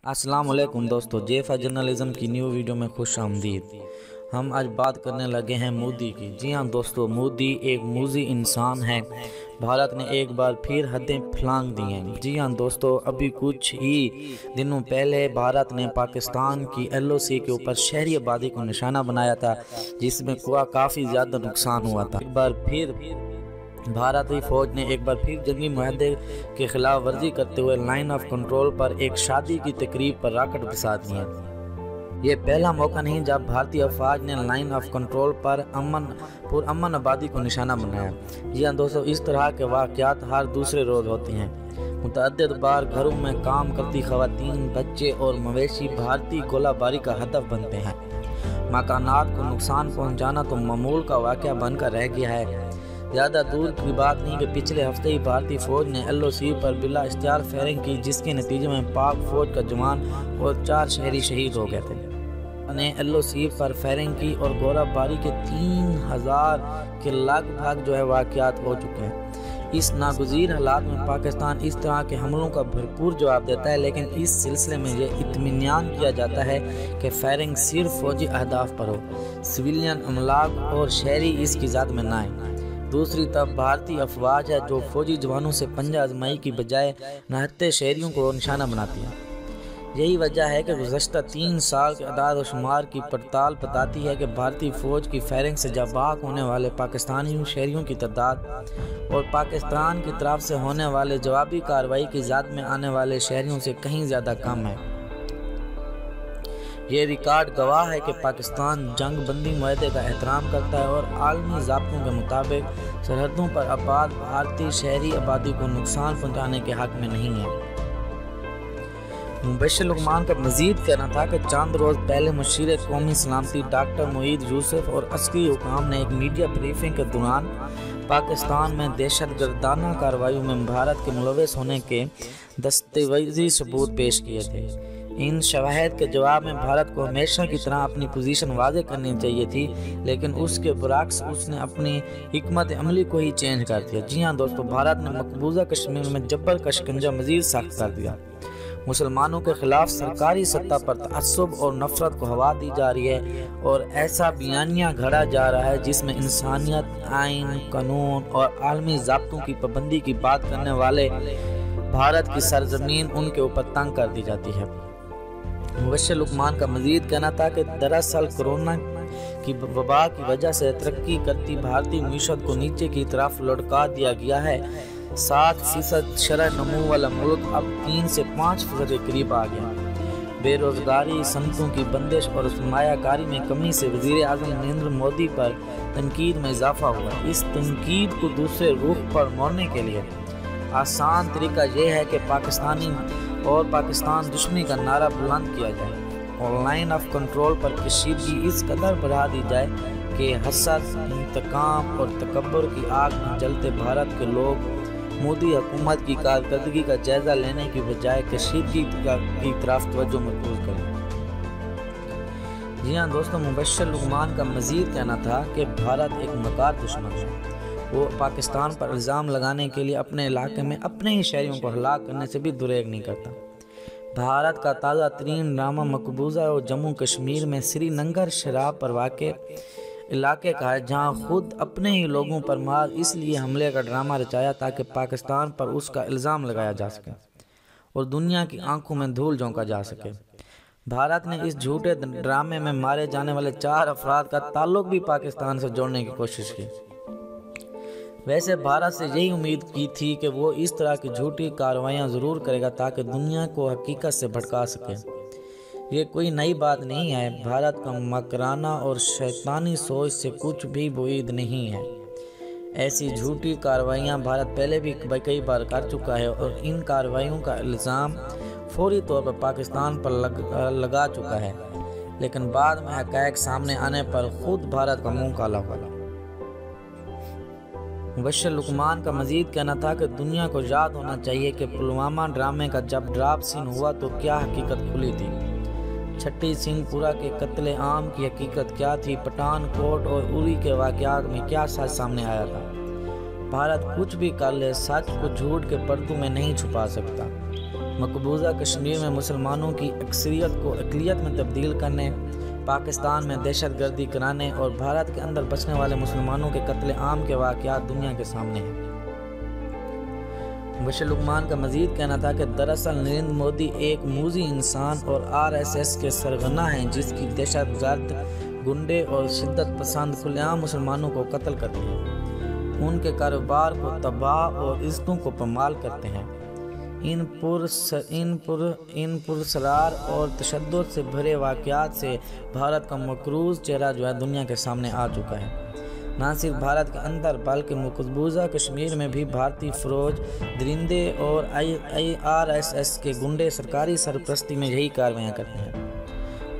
अस्सलाम वालेकुम दोस्तों, जेफा जर्नलिज्म की न्यू वीडियो में खुश आमदीद। हम आज बात करने लगे हैं मोदी की। जी हाँ दोस्तों, मोदी एक मूजी इंसान है। भारत ने एक बार फिर हदें फलांग दी हैं। जी हाँ दोस्तों, अभी कुछ ही दिनों पहले भारत ने पाकिस्तान की LOC के ऊपर शहरी आबादी को निशाना बनाया था, जिसमें काफ़ी ज़्यादा नुकसान हुआ था। एक बार फिर भारतीय फौज ने एक बार फिर जंगी मुआहदे के खिलाफ वर्जी करते हुए लाइन ऑफ कंट्रोल पर एक शादी की तकरीब पर रॉकेट बरसा दिए। ये पहला मौका नहीं जब भारतीय फौज ने लाइन ऑफ कंट्रोल पर अमन आबादी को निशाना बनाया। जी हाँ दोस्तों, इस तरह के वाक़यात हर दूसरे रोज़ होते हैं। मुतअद्दिद बार घरों में काम करती खवातीन, बच्चे और मवेशी भारतीय गोलाबारी का हदफ बनते हैं। मकानात को नुकसान पहुँचाना तो मामूल का वाक़या बनकर रह गया है। ज़्यादा दूर की बात नहीं कि पिछले हफ्ते ही भारतीय फ़ौज ने LOC पर बिला इख्तियार फायरिंग की, जिसके नतीजे में पाक फ़ौज का जवान और 4 शहरी शहीद हो गए थे। ने LOC पर फायरिंग की और गोलाबारी के 3000 के लगभग वाक़यात हो चुके हैं। इस नागुज़ीर हालात में पाकिस्तान इस तरह के हमलों का भरपूर जवाब देता है, लेकिन इस सिलसिले में यह इत्मीनान किया जाता है कि फायरिंग सिर्फ फ़ौजी अहदाफ पर हो, सिविलियन अमलाक और शहरी इसकी ज़ात में ना आए। दूसरी तरफ भारतीय अफवाज है जो फौजी जवानों से पंजा आजमाई की बजाय नहत्ते शहरियों को निशाना बनाती है। यही वजह है कि गुज़श्ता 3 साल के अदाद और शुमार की पड़ताल बताती है कि भारतीय फ़ौज की फायरिंग से जाबाक होने वाले पाकिस्तानी शहरियों की तादाद और पाकिस्तान की तरफ से होने वाले जवाबी कार्रवाई की ज़ात में आने वाले शहरियों से कहीं ज़्यादा कम है। ये रिकॉर्ड गवाह है कि पाकिस्तान जंग बंदी मुआहदे का एहतराम करता है और आलमी ज़ाब्तों के मुताबिक सरहदों पर आबाद भारतीय शहरी आबादी को नुकसान पहुंचाने के हक में नहीं है। मुबश्शिर लुकमान का मजीद कहना था कि चंद रोज़ पहले मुशीर कौमी सलामती डॉक्टर मोईद यूसुफ और अस्करी हुकाम ने एक मीडिया ब्रीफिंग के दौरान पाकिस्तान में दहशतगर्दाना कार्रवाइयों में भारत के मुलव्वस होने के दस्तावेजी सबूत पेश किए थे। इन शवाहिद के जवाब में भारत को हमेशा की तरह अपनी पोजीशन वाज़े करनी चाहिए थी, लेकिन उसके बरअक्स उसने अपनी हिकमत अमली को ही चेंज कर दिया। जी हाँ दोस्तों, भारत ने मकबूजा कश्मीर में जबर का शिकंजा मज़ीद सख्त कर दिया। मुसलमानों के खिलाफ सरकारी सत्ता पर तअस्सुब और नफरत को हवा दी जा रही है और ऐसा बयानिया घड़ा जा रहा है जिसमें इंसानियत, आइन, कानून और आलमी ज़ाब्तों की पाबंदी की बात करने वाले भारत की सरजमीन उनके ऊपर तंग कर दी जाती है। मुबश्शिर लुकमान का मजीद कहना था कि दरअसल कोरोना की वबा की वजह से तरक्की करती भारतीय मीशत को नीचे की तरफ लुढ़का दिया गया है। 7% शरह नमू वाला मुल्क अब 3 से 5% के करीब आ गया। बेरोजगारी, सनतों की बंदिश और सरमायाकारी में कमी से वज़ीर आज़म नरेंद्र मोदी पर तनकीद में इजाफा हुआ। इस तनकीद को दूसरे रुख पर मोड़ने के लिए आसान तरीका यह है कि पाकिस्तान दुश्मनी का नारा बुलंद किया जाए और लाइन ऑफ कंट्रोल पर कशीदगी इस कदर बढ़ा दी जाए कि हसद, इंतकाम और तकब्बुर की आग में जलते भारत के लोग मोदी हुकूमत की कारकर्दगी का जायजा लेने की बजाय कशीदगी की तरफ तवज्जो मरकूज करें। जी हाँ दोस्तों, मुबश्शिर लुकमान का मजीद कहना था कि भारत एक मकार दुश्मन है। वो पाकिस्तान पर इल्ज़ाम लगाने के लिए अपने इलाके में अपने ही शहरियों को हलाक करने से भी दुरेग नहीं करता। भारत का ताज़ा तरीन ड्रामा मकबूजा और जम्मू कश्मीर में श्रीनगर शराब पर वाक़े इलाके का है, जहाँ खुद अपने ही लोगों पर मार इसलिए हमले का ड्रामा रचाया ताकि पाकिस्तान पर उसका इल्ज़ाम लगाया जा सके और दुनिया की आंखों में धूल झोंका जा सके। भारत ने इस झूठे ड्रामे में मारे जाने वाले 4 अफराद का ताल्लुक भी पाकिस्तान से जोड़ने की कोशिश की। वैसे भारत से यही उम्मीद की थी कि वो इस तरह की झूठी कार्रवाइयाँ ज़रूर करेगा ताकि दुनिया को हकीकत से भड़का सके। ये कोई नई बात नहीं है। भारत का मकराना और शैतानी सोच से कुछ भी बुईद नहीं है। ऐसी झूठी कार्रवाइयाँ भारत पहले भी कई बार कर चुका है और इन कार्रवाइयों का इल्ज़ाम फौरी तौर पर पाकिस्तान पर लगा चुका है, लेकिन बाद में हक़ाइक़ सामने आने पर खुद भारत का मुँह काला हुआ। मुबश्शिर लुकमान का मजीद कहना था कि दुनिया को याद होना चाहिए कि पुलवामा ड्रामे का जब ड्राप सीन हुआ तो क्या हकीकत खुली थी। छठी सिंहपुरा के कत्ले आम की हकीकत क्या थी। पठानकोट और उरी के वाक़यात में क्या सच सामने आया था। भारत कुछ भी कर ले, सच को झूठ के पर्दों में नहीं छुपा सकता। مقبوضہ کشمیر میں مسلمانوں کی اکثریت کو اقلیت میں تبدیل کرنے، پاکستان میں دہشت گردی کرانے اور بھارت کے اندر بسنے والے مسلمانوں کے قتل عام کے واقعات دنیا کے سامنے ہیں۔ مبشر لقمان کا مزید کہنا تھا کہ دراصل نریندر مودی ایک موذی انسان اور RSS کے سرغنہ ہیں جس کی دہشت گرد گنڈے اور شدت پسند کھلے عام مسلمانوں کو قتل کرتے ہیں، ان کے کاروبار کو تباہ اور عزتوں کو پامال کرتے ہیں۔ ان پرسرار اور تشدد سے بھرے واقعات سے بھارت کا مقروض چہرہ دنیا کے سامنے آ چکا ہے۔ نہ صرف بھارت کے اندر بلکہ مقبوضہ کشمیر میں بھی بھارتی فوج، درندے اور RSS کے گنڈے سرکاری سرپرستی میں یہی کاروائیاں کرتے ہیں۔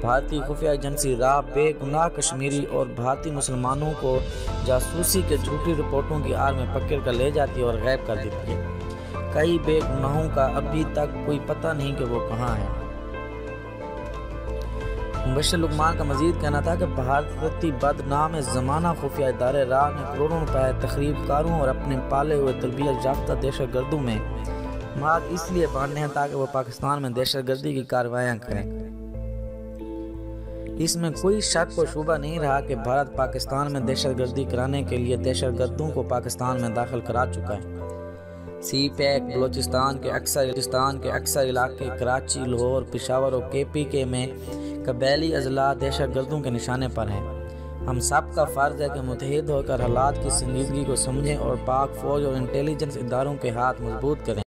بھارتی خفیہ ایجنسی را بے گناہ کشمیری اور بھارتی مسلمانوں کو جاسوسی کے جھوٹی رپورٹوں کی آڑ میں پکڑ کر لے جاتی ہے اور غائب کر دیتی ہے۔ کئی بے گناہوں کا ابھی تک کوئی پتہ نہیں کہ وہ کہاں ہیں۔ مبشر لقمان کا مزید کہنا تھا کہ بھارتی بدنام زمانہ خفیہ ادارے را نے کروڑوں روپے تخریب کاروں اور اپنے پالے ہوئے تربیت یافتہ دہشت گردوں میں مار اس لیے بانٹے ہیں تاکہ وہ پاکستان میں دہشت گردی کی کارروائیاں کریں۔ اس میں کوئی شک و شبہ نہیں رہا کہ بھارت پاکستان میں دہشت گردی کرانے کے لیے دہشت گردوں کو پاکستان میں داخل کرا چکا ہے۔ سی پیک بلوچستان کے اکثر علاقے کراچی، لاہور، پشاور اور KPK میں قبائلی اضلاع دہشت گردوں کے نشانے پر ہیں۔ ہم سب کا فرض ہے کہ متحد ہو کر حالات کی سنجیدگی کو سمجھیں اور پاک فوج اور انٹیلیجنس اداروں کے ہاتھ مضبوط کریں۔